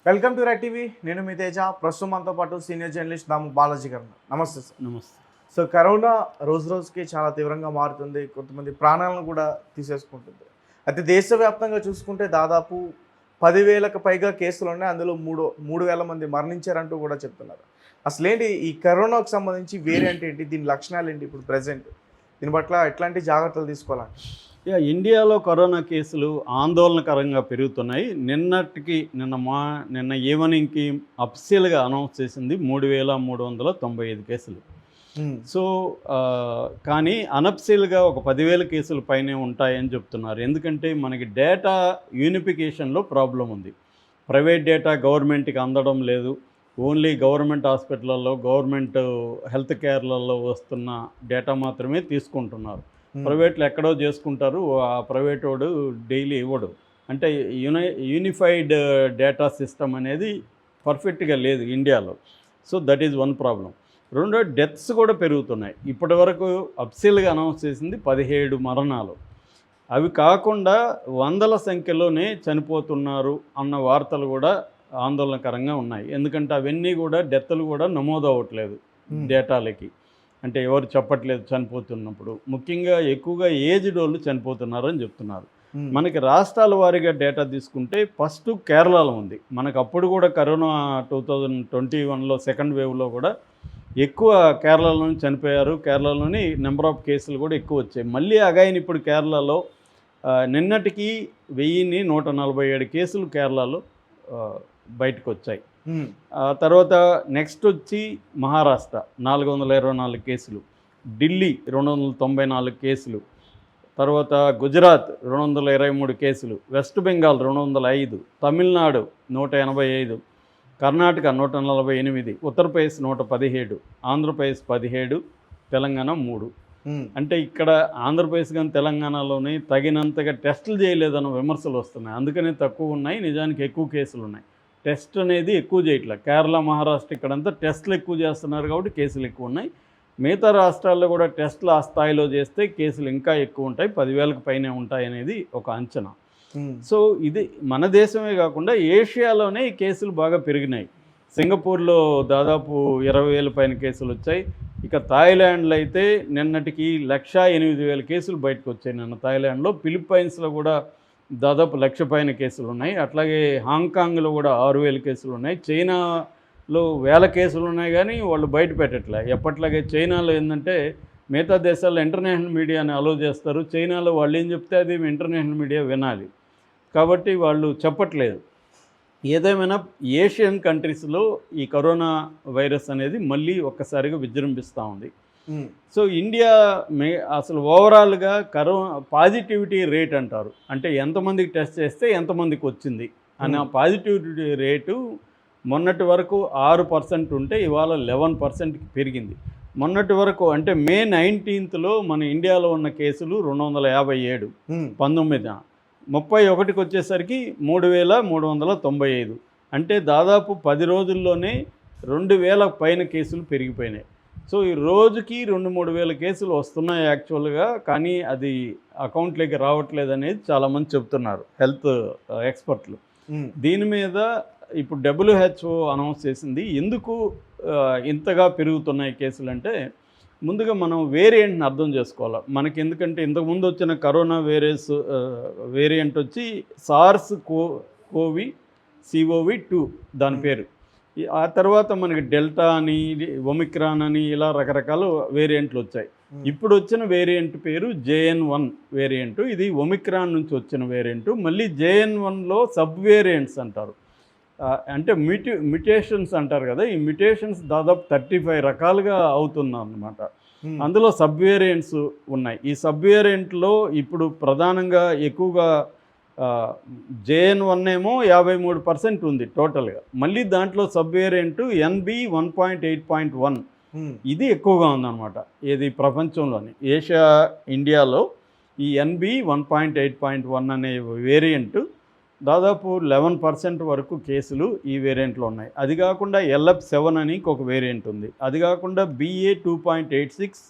Welcome to red TV. నేను మీ తేజ. ప్రస్తుతం మనతో పాటు సీనియర్ జర్నలిస్ట్ దాము బాలాజీ గారు ఉన్నారు. నమస్తే సార్. నమస్తే. సో కరోనా రోజు రోజుకి చాలా తీవ్రంగా మారుతుంది. కొంతమంది ప్రాణాలను కూడా తీసేసుకుంటుంది. అయితే దేశవ్యాప్తంగా చూసుకుంటే దాదాపు 10,000కు పైగా కేసులు ఉన్నాయి. అందులో 3,000 మంది మరణించారంటూ కూడా చెప్తున్నారు. అసలేంటి ఈ కరోనాకు సంబంధించి వేరియంట్ ఏంటి, దీని లక్షణాలు ఏంటి ఇప్పుడు ప్రజెంట్, దీని పట్ల ఎట్లాంటి జాగ్రత్తలు తీసుకోవాలంటే? ఇండియాలో కరోనా కేసులు ఆందోళనకరంగా పెరుగుతున్నాయి. నిన్న ఈవినింగ్కి అఫీషియల్గా అనౌన్స్ చేసింది 3,395 కేసులు. సో కానీ అనఫీషియల్గా ఒక 10,000 కేసుల పైనే ఉంటాయని చెప్తున్నారు. ఎందుకంటే మనకి డేటా యూనిఫికేషన్లో ప్రాబ్లం ఉంది. ప్రైవేట్ డేటా గవర్నమెంట్కి అందడం లేదు. ఓన్లీ గవర్నమెంట్ హాస్పిటల్లో, గవర్నమెంట్ హెల్త్ కేర్లలో వస్తున్న డేటా మాత్రమే తీసుకుంటున్నారు. ప్రైవేట్లు ఎక్కడో చేసుకుంటారు, ఆ ప్రైవేట్ వాడు డైలీ ఇవ్వడు. అంటే యూనిఫైడ్ డేటా సిస్టమ్ అనేది పర్ఫెక్ట్గా లేదు ఇండియాలో. So that is one problem. రెండో, డెత్స్ కూడా పెరుగుతున్నాయి. ఇప్పటి వరకు అఫీషియల్గా అనౌన్స్ చేసింది 17 మరణాలు. అవి కాకుండా వందల సంఖ్యలోనే చనిపోతున్నారు అన్న వార్తలు కూడా ఆందోళనకరంగా ఉన్నాయి. ఎందుకంటే అవన్నీ కూడా డెత్లు కూడా నమోదు అవ్వట్లేదు డేటాలకి. అంటే ఎవరు చెప్పట్లేదు చనిపోతున్నప్పుడు. ముఖ్యంగా ఎక్కువగా ఏజ్డ్ వాళ్ళు చనిపోతున్నారని చెప్తున్నారు. మనకి రాష్ట్రాల వారీగా డేటా తీసుకుంటే ఫస్ట్ కేరళలో ఉంది. మనకు అప్పుడు కూడా కరోనా 2021లో సెకండ్ వేవ్లో కూడా ఎక్కువ కేరళలోనే చనిపోయారు. కేరళలోని నెంబర్ ఆఫ్ కేసులు కూడా ఎక్కువ వచ్చాయి. మళ్ళీ అగైన్ ఇప్పుడు కేరళలో నిన్నటికి 1,147 కేసులు కేరళలో బయటకు వచ్చాయి. తర్వాత నెక్స్ట్ వచ్చి మహారాష్ట్ర 424 కేసులు, ఢిల్లీ 294 కేసులు, తర్వాత గుజరాత్ 223 కేసులు, వెస్ట్ బెంగాల్ 205, తమిళనాడు 185, కర్ణాటక 148, ఉత్తరప్రదేశ్ 117, ఆంధ్రప్రదేశ్ 17, తెలంగాణ 3. అంటే ఇక్కడ ఆంధ్రప్రదేశ్ కానీ తెలంగాణలోని తగినంతగా టెస్టులు చేయలేదన్న విమర్శలు వస్తున్నాయి. అందుకనే తక్కువ ఉన్నాయి, నిజానికి ఎక్కువ కేసులు ఉన్నాయి. టెస్ట్ అనేది ఎక్కువ చేయట్లేదు. కేరళ, మహారాష్ట్ర ఇక్కడంతా టెస్టులు ఎక్కువ చేస్తున్నారు కాబట్టి కేసులు ఎక్కువ ఉన్నాయి. మిగతా రాష్ట్రాల్లో కూడా టెస్టులు ఆ స్థాయిలో చేస్తే కేసులు ఇంకా ఎక్కువ ఉంటాయి, 10,000కు పైనే ఉంటాయి అనేది ఒక అంచనా. సో ఇది మన దేశమే కాకుండా ఏషియాలోనే ఈ కేసులు బాగా పెరిగినాయి. సింగపూర్లో దాదాపు 20,000 పైన కేసులు వచ్చాయి. ఇక థాయిలాండ్లో అయితే నిన్నటికి 108,000 కేసులు బయటకు వచ్చాయి. నిన్న థాయిలాండ్లో. ఫిలిప్పైన్స్లో కూడా దాదాపు 1,00,000 పైన కేసులు ఉన్నాయి. అట్లాగే హాంకాంగ్లో కూడా 6,000 కేసులు ఉన్నాయి. చైనాలో 1,000 కేసులు ఉన్నాయి కానీ వాళ్ళు బయట పెట్టట్లే. ఎప్పట్లాగే చైనాలో ఏంటంటే మిగతా దేశాల్లో ఇంటర్నేషనల్ మీడియాని అలో చేస్తారు. చైనాలో వాళ్ళు ఏం చెప్తే అది ఇంటర్నేషనల్ మీడియా వినాలి కాబట్టి వాళ్ళు చెప్పట్లేదు. ఏదేమైనా ఏషియన్ కంట్రీస్లో ఈ కరోనా వైరస్ అనేది మళ్ళీ ఒక్కసారిగా విజృంభిస్తూ ఉంది. సో ఇండియా అసలు ఓవరాల్గా పాజిటివిటీ రేట్ అంటారు. అంటే ఎంతమందికి టెస్ట్ చేస్తే ఎంతమందికి వచ్చింది అనే పాజిటివిటీ రేటు మొన్నటి వరకు 6% ఉంటే ఇవాళ 11%కి పెరిగింది. మొన్నటి వరకు అంటే మే 19th మన ఇండియాలో ఉన్న కేసులు 257, 19న 31కి వచ్చేసరికి 3,395. అంటే దాదాపు 10 రోజుల్లోనే 2,000 పైన కేసులు పెరిగిపోయినాయి. సో ఈ రోజుకి 2-3 వేల కేసులు వస్తున్నాయి యాక్చువల్గా, కానీ అది అకౌంట్లోకి రావట్లేదు అనేది చాలామంది చెప్తున్నారు హెల్త్ ఎక్స్పర్ట్లు. దీని మీద ఇప్పుడు WHO అనౌన్స్ చేసింది. ఎందుకు ఇంతగా పెరుగుతున్నాయి కేసులు అంటే, ముందుగా మనం వేరియంట్ని అర్థం చేసుకోవాలి మనకి. ఎందుకంటే ఇంతకుముందు వచ్చిన కరోనా వేరియంట్ వచ్చి SARS-CoV-2 దాని పేరు. ఆ తర్వాత మనకి డెల్టా అని, ఒమిక్రాన్ అని ఇలా రకరకాల వేరియంట్లు వచ్చాయి. ఇప్పుడు వచ్చిన వేరియంట్ పేరు JN1 వేరియంటు. ఇది ఒమిక్రాన్ నుంచి వచ్చిన వేరియంటు. మళ్ళీ JN1లో సబ్ వేరియంట్స్ అంటారు. అంటే మ్యుటేషన్స్ అంటారు కదా, ఈ మ్యుటేషన్స్ దాదాపు 35 రకాలుగా అవుతున్నాయి అన్నమాట. అందులో సబ్ వేరియంట్స్ ఉన్నాయి. ఈ సబ్ వేరియంట్లో ఇప్పుడు ప్రధానంగా ఎక్కువగా JN1 ఏమో 53% ఉంది టోటల్గా. మళ్ళీ దాంట్లో సబ్ వేరియంట్ NB 1.8.1 ఇది ఎక్కువగా ఉందన్నమాట. ఇది ప్రపంచంలోని ఇండియాలో ఈ NB 1.8.1 అనే వేరియంట్ దాదాపు 11% వరకు కేసులు ఈ వేరియంట్లో ఉన్నాయి. అది కాకుండా LF7 అని ఇంకొక వేరియంట్ ఉంది. అది కాకుండా BA 2.86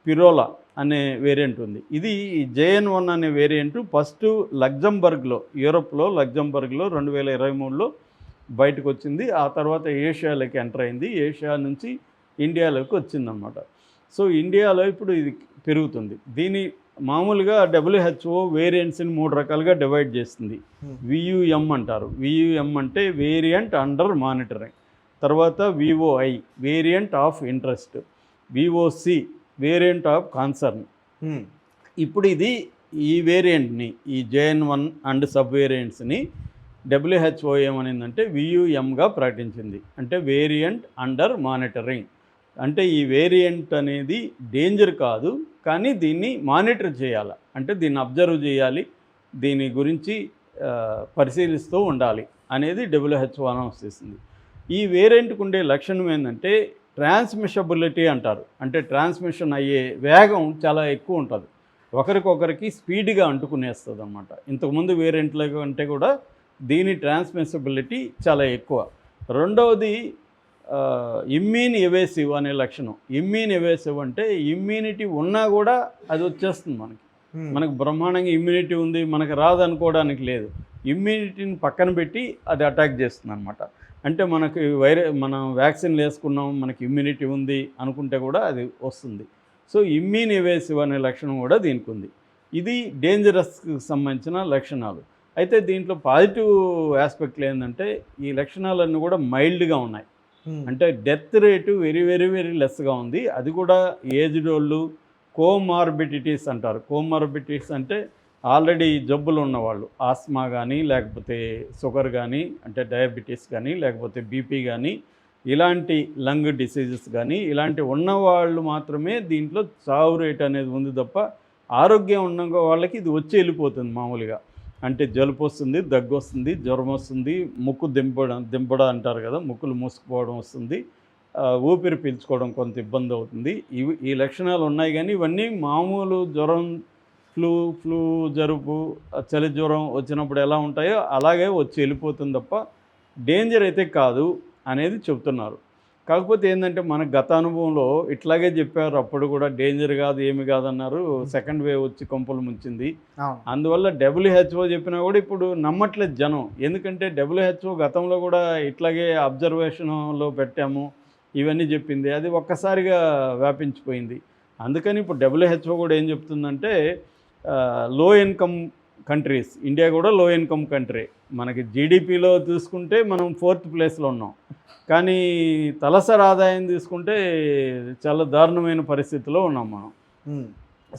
పిరోలా అనే వేరియంట్ ఉంది. ఇది JN1 అనే వేరియంట్ ఫస్ట్ లగ్జంబర్గ్లో, యూరోప్లో లగ్జంబర్గ్లో 2023లో బయటకు వచ్చింది. ఆ తర్వాత ఏషియాలోకి ఎంటర్ అయింది. ఏషియా నుంచి ఇండియాలోకి వచ్చిందనమాట. సో ఇండియాలో ఇప్పుడు ఇది పెరుగుతుంది. దీని మామూలుగా WHO వేరియంట్స్ని 3 రకాలుగా డివైడ్ చేస్తుంది. VUM అంటారు. VUM అంటే వేరియంట్ అండర్ మానిటరింగ్. తర్వాత VOI variant of interest. VOC variant of concern. ఇప్పుడు ఈ వేరియంట్ని, ఈ JN1 అండ్ సబ్ వేరియంట్స్ని WHO ఏమనిందంటే VUMగా ప్రకటించింది. అంటే వేరియంట్ అండర్ మానిటరింగ్. అంటే ఈ వేరియంట్ అనేది డేంజర్ కాదు, కానీ దీన్ని మానిటర్ చేయాలి. అంటే దీన్ని అబ్జర్వ్ చేయాలి, దీని గురించి పరిశీలిస్తూ ఉండాలి అనేది WHO అనౌన్స్ చేసింది. ఈ వేరియంట్కి ఉండే లక్షణం ఏంటంటే ట్రాన్స్మిషబిలిటీ అంటారు. అంటే ట్రాన్స్మిషన్ అయ్యే వేగం చాలా ఎక్కువ ఉంటుంది, ఒకరికొకరికి స్పీడ్గా అంటుకునేస్తుంది అన్నమాట. ఇంతకుముందు వేరియంట్ల కంటే కూడా దీని ట్రాన్స్మిషబిలిటీ చాలా ఎక్కువ. రెండవది ఇమ్యూన్ ఎవేసివ్ అనే లక్షణం. ఇమ్యూన్ ఎవేసివ్ అంటే ఇమ్యూనిటీ ఉన్నా కూడా అది వచ్చేస్తుంది మనకు బ్రహ్మాండంగా ఇమ్యూనిటీ ఉంది, మనకు రాదనుకోవడానికి లేదు. ఇమ్యూనిటీని పక్కన పెట్టి అది అటాక్ చేస్తుంది అనమాట. అంటే మనకి మనం వ్యాక్సిన్లు వేసుకున్నాం, మనకి ఇమ్యూనిటీ ఉంది అనుకుంటే కూడా అది వస్తుంది. సో ఇమ్యూన్ ఎవేసివ్ అనే లక్షణం కూడా దీనికి ఉంది. ఇది డేంజరస్కి సంబంధించిన లక్షణాలు. అయితే దీంట్లో పాజిటివ్ ఆస్పెక్ట్లు ఏంటంటే ఈ లక్షణాలన్నీ కూడా మైల్డ్గా ఉన్నాయి. అంటే death rate very very very లెస్గా ఉంది. అది కూడా ఏజ్డ్ వాళ్ళు, కోమార్బిడిటీస్ అంటారు. కోమార్బిడిటీస్ అంటే ఆల్రెడీ జబ్బులు ఉన్నవాళ్ళు, ఆస్మా కానీ, లేకపోతే షుగర్ కానీ, అంటే డయాబెటీస్ కానీ, లేకపోతే బీపీ కానీ, ఇలాంటి లంగ్ డిసీజెస్ కానీ ఇలాంటి ఉన్నవాళ్ళు మాత్రమే దీంట్లో చావు రేట్ అనేది ఉంది తప్ప, ఆరోగ్యం ఉన్న వాళ్ళకి ఇది వచ్చి వెళ్ళిపోతుంది మామూలుగా. అంటే జలుపు వస్తుంది, దగ్గు వస్తుంది, జ్వరం వస్తుంది, ముక్కు దింపడం అంటారు కదా, ముక్కులు మూసుకుపోవడం వస్తుంది, ఊపిరి పీల్చుకోవడం కొంత ఇబ్బంది అవుతుంది. ఈ లక్షణాలు ఉన్నాయి. కానీ ఇవన్నీ మామూలు జ్వరం, ఫ్లూ జలుబు, చలి జ్వరం వచ్చినప్పుడు ఎలా ఉంటాయో అలాగే వచ్చి వెళ్ళిపోతుంది తప్ప డేంజర్ అయితే కాదు అనేది చెప్తున్నారు. కాకపోతే ఏంటంటే మన గత అనుభవంలో ఇట్లాగే చెప్పారు, అప్పుడు కూడా డేంజర్ కాదు ఏమి కాదన్నారు. సెకండ్ వేవ్ వచ్చి కొంపలు ముంచింది. అందువల్ల WHO చెప్పినా కూడా ఇప్పుడు నమ్మట్లేదు జనం. ఎందుకంటే WHO గతంలో కూడా ఇట్లాగే అబ్జర్వేషన్లో పెట్టాము ఇవన్నీ చెప్పింది, అది ఒక్కసారిగా వ్యాపించిపోయింది. అందుకని ఇప్పుడు WHO కూడా ఏం చెప్తుందంటే లో ఇన్కమ్ కంట్రీస్, ఇండియా కూడా లో ఇన్కమ్ కంట్రీ. మనకి జీడిపిలో చూసుకుంటే మనం 4th ప్లేస్లో ఉన్నాం, కానీ తలసరి ఆదాయం తీసుకుంటే చాలా దారుణమైన పరిస్థితిలో ఉన్నాం మనం.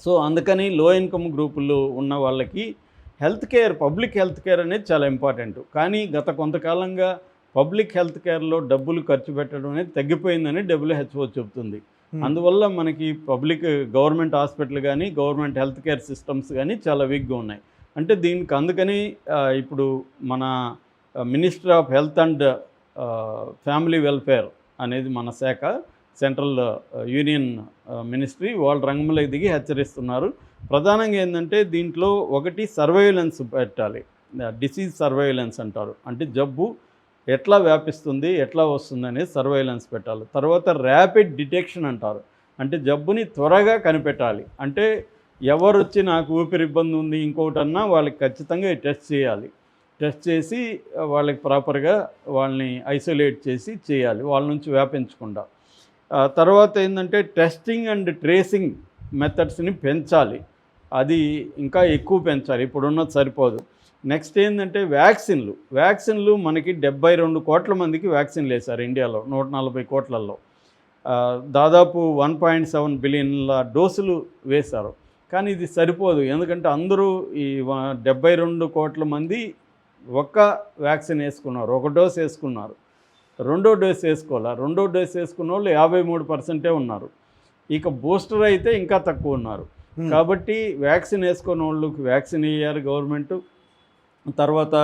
సో అందుకని లో ఇన్కమ్ గ్రూపుల్లో ఉన్న వాళ్ళకి health care, public health care అనేది చాలా ఇంపార్టెంట్. కానీ గత కొంతకాలంగా పబ్లిక్ హెల్త్ కేర్లో డబ్బులు ఖర్చు పెట్టడం అనేది తగ్గిపోయిందని WHO చెబుతుంది. అందువల్ల మనకి గవర్నమెంట్ హాస్పిటల్ కానీ, గవర్నమెంట్ హెల్త్ కేర్ సిస్టమ్స్ కానీ చాలా వీక్గా ఉన్నాయి. అంటే దీనికి అందుకని ఇప్పుడు మన minister of health and family welfare అనేది మన శాఖ, సెంట్రల్ యూనియన్ మినిస్ట్రీ, వాళ్ళు రంగంలోకి దిగి హెచ్చరిస్తున్నారు. ప్రధానంగా ఏంటంటే దీంట్లో ఒకటి సర్వైలెన్స్ పెట్టాలి, డిసీజ్ సర్వైలెన్స్ అంటారు. అంటే జబ్బు ఎట్లా వ్యాపిస్తుంది, ఎట్లా వస్తుంది అనేది సర్వైలెన్స్ పెట్టాలి. తర్వాత ర్యాపిడ్ డిటెక్షన్ అంటారు. అంటే జబ్బుని త్వరగా కనిపెట్టాలి. అంటే ఎవరు వచ్చి నాకు ఊపిరి ఇబ్బంది ఉంది ఇంకోటన్నా వాళ్ళకి ఖచ్చితంగా టెస్ట్ చేయాలి. టెస్ట్ చేసి వాళ్ళకి ప్రాపర్గా వాళ్ళని ఐసోలేట్ చేసి చేయాలి, వాళ్ళ నుంచి వ్యాపించకుండా. తర్వాత ఏంటంటే టెస్టింగ్ అండ్ ట్రేసింగ్ మెథడ్స్ని పెంచాలి, అది ఇంకా ఎక్కువ పెంచాలి, ఇప్పుడున్నది సరిపోదు. నెక్స్ట్ ఏంటంటే వ్యాక్సిన్లు మనకి 72 కోట్ల మందికి వ్యాక్సిన్లు వేశారు ఇండియాలో, 140 కోట్లలో. దాదాపు 1.7 బిలియన్ల డోసులు వేశారు. కానీ ఇది సరిపోదు, ఎందుకంటే అందరూ ఈ 72 కోట్ల మంది ఒక్క వ్యాక్సిన్ వేసుకున్నారు, ఒక డోస్ వేసుకున్నారు, రెండో డోస్ వేసుకోవాలి. రెండో డోస్ వేసుకున్న వాళ్ళు 53% ఉన్నారు. ఇక బూస్టర్ అయితే ఇంకా తక్కువ ఉన్నారు. కాబట్టి వ్యాక్సిన్ వేసుకున్న వాళ్ళకి వ్యాక్సిన్ వేయాలి గవర్నమెంటు. తర్వాత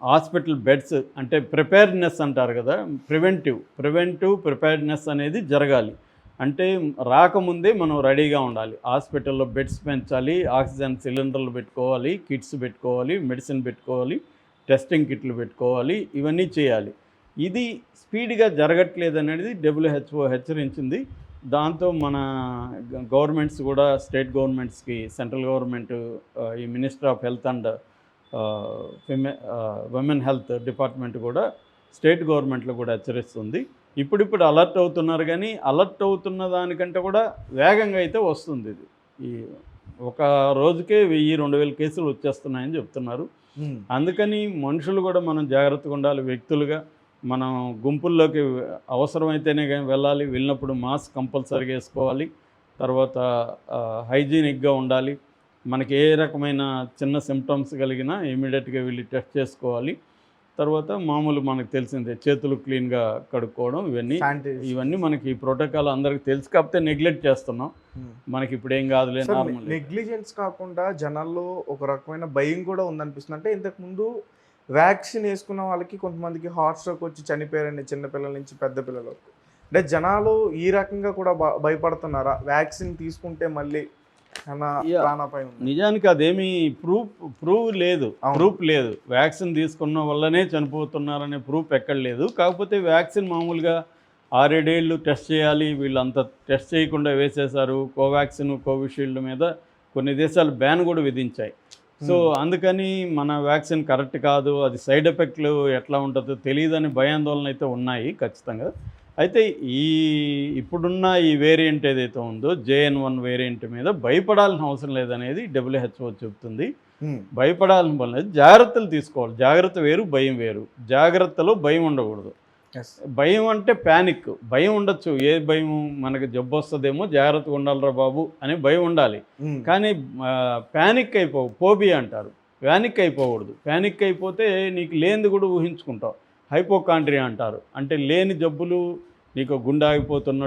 హాస్పిటల్ బెడ్స్, అంటే ప్రిపేర్డ్నెస్ అంటారు కదా, ప్రివెంటివ్ ప్రిపేర్డ్నెస్ అనేది జరగాలి. అంటే రాకముందే మనం రెడీగా ఉండాలి. హాస్పిటల్లో బెడ్స్ పెంచాలి, ఆక్సిజన్ సిలిండర్లు పెట్టుకోవాలి, కిట్స్ పెట్టుకోవాలి, మెడిసిన్ పెట్టుకోవాలి, టెస్టింగ్ కిట్లు పెట్టుకోవాలి, ఇవన్నీ చేయాలి. ఇది స్పీడ్గా జరగట్లేదు అనేది WHO హెచ్చరించింది. దాంతో మన గవర్నమెంట్స్ కూడా, స్టేట్ గవర్నమెంట్స్కి, సెంట్రల్ గవర్నమెంట్, ఈ minister of health and women health department కూడా స్టేట్ గవర్నమెంట్లు కూడా హెచ్చరిస్తుంది. ఇప్పుడిప్పుడు అలర్ట్ అవుతున్నారు, కానీ అలర్ట్ అవుతున్న దానికంటే కూడా వేగంగా అయితే వస్తుంది ఇది. ఈ ఒక రోజుకే 1000-2000 కేసులు వచ్చేస్తున్నాయని చెప్తున్నారు. అందుకని మనుషులు కూడా మనం జాగ్రత్తగా ఉండాలి. వ్యక్తులుగా మనం గుంపుల్లోకి అవసరమైతేనే కానీ వెళ్ళాలి. వెళ్ళినప్పుడు మాస్క్ కంపల్సరీగా వేసుకోవాలి. తర్వాత హైజీనిక్గా ఉండాలి. మనకి ఏ రకమైన చిన్న సిమ్టమ్స్ కలిగినా ఇమీడియట్గా వెళ్ళి టెస్ట్ చేసుకోవాలి. తర్వాత మామూలు మనకు తెలిసిందే చేతులు క్లీన్గా కడుక్కోవడం, ఇవన్నీ మనకి ఈ ప్రోటోకాల్ అందరికి తెలుసు, కాకపోతే నెగ్లెక్ట్ చేస్తున్నాం. మనకి ఇప్పుడు ఏం కాదులే, నార్మల్. నెగ్లిజెన్స్ కాకుండా జనాల్లో ఒక రకమైన భయం కూడా ఉందనిపిస్తుంది. అంటే ఇంతకుముందు వ్యాక్సిన్ వేసుకున్న వాళ్ళకి కొంతమందికి హార్ట్ స్ట్రోక్ వచ్చి చనిపోయారండి, చిన్నపిల్లల నుంచి పెద్ద పిల్లల వరకు. అంటే జనాలు ఈ రకంగా కూడా భయపడుతున్నారా? వ్యాక్సిన్ తీసుకుంటే మళ్ళీ ప్రాణాపాయం ఉందా? నిజానికి అదేమీ ప్రూఫ్ లేదు. వ్యాక్సిన్ తీసుకున్న వల్లనే చనిపోతున్నారనే ప్రూఫ్ ఎక్కడ లేదు. కాకపోతే వ్యాక్సిన్ మామూలుగా 6-7 ఏళ్ళు టెస్ట్ చేయాలి, వీళ్ళంతా టెస్ట్ చేయకుండా వేసేశారు. కోవాక్సిన్, కోవిషీల్డ్ మీద కొన్ని దేశాలు బ్యాన్ కూడా విధించాయి. సో అందుకని మన వ్యాక్సిన్ కరెక్ట్ కాదు, అది సైడ్ ఎఫెక్ట్లు ఎట్లా ఉంటుందో తెలియదని భయాందోళన అయితే ఉన్నాయి ఖచ్చితంగా. అయితే ఇప్పుడున్న ఈ వేరియంట్ ఏదైతే ఉందో JN.1 వేరియంట్ మీద భయపడాల్సిన అవసరం లేదనేది WHO చెప్తుంది. భయపడాల్సిన పని లేదు, జాగ్రత్తలు తీసుకోవాలి. జాగ్రత్త వేరు, భయం వేరు. జాగ్రత్తలో భయం ఉండకూడదు. భయం అంటే ప్యానిక్. భయం ఉండొచ్చు, ఏ భయం, మనకి జబ్బు వస్తుందేమో జాగ్రత్తగా ఉండాలిరా బాబు అనే భయం ఉండాలి. కానీ ప్యానిక్ అయిపోవు, ఫోబియా అంటారు. ప్యానిక్ అయిపోకూడదు. ప్యానిక్ అయిపోతే నీకు లేనిది కూడా ఊహించుకుంటావు. హైపోకాండ్రియా అంటారు. అంటే లేని జబ్బులు, నీకు గుండె ఆగిపోతున్నట్టు